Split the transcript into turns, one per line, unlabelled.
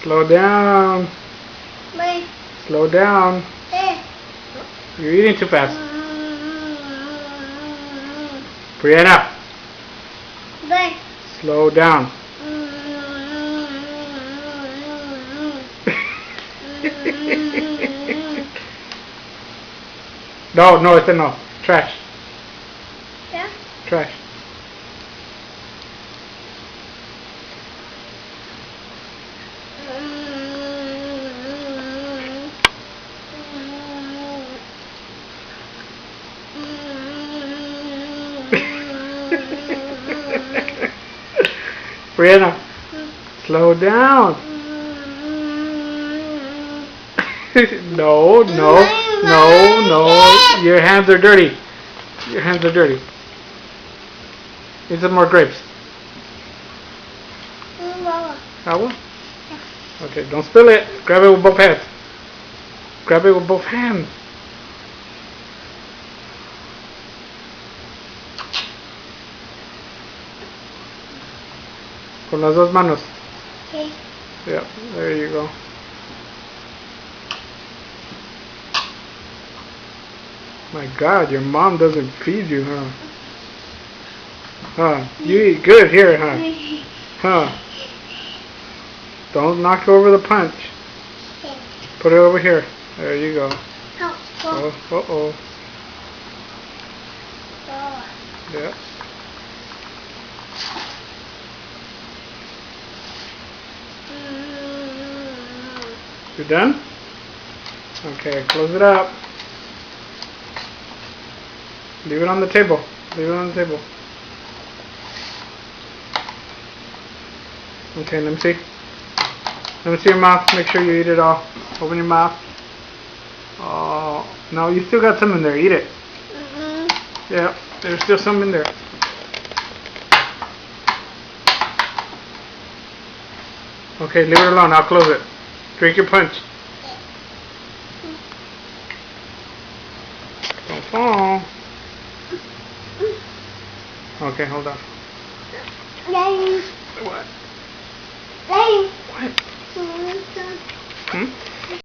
Slow down.
Bye.
Slow down.
Bye.
You're eating too fast. Brianna,
Bye.
slow down. No, it's a no. Trash.
Yeah.
Trash. Brianna, slow down. No. Your hands are dirty. Your hands are dirty. Need some more grapes. Agua? Okay, don't spill it. Grab it with both hands. Grab it with both hands. Con las dos manos.
Okay.
Yep, there you go. My God, your mom doesn't feed you, huh? Huh? You eat good here, huh? Huh? Don't knock over the punch.
Okay.
Put it over here. There you go.
Oh.
Oh. Yeah. You done? Okay, close it up. Leave it on the table. Leave it on the table. Okay, let me see. Let me see your mouth. Make sure you eat it all. Open your mouth. Oh, no, you still got some in there. Eat it. Yeah, there's still some in there. Okay, leave it alone. I'll close it. Drink your punch. Don't fall. Okay, hold on.
Daddy.
What?
Daddy.
What? Hmm?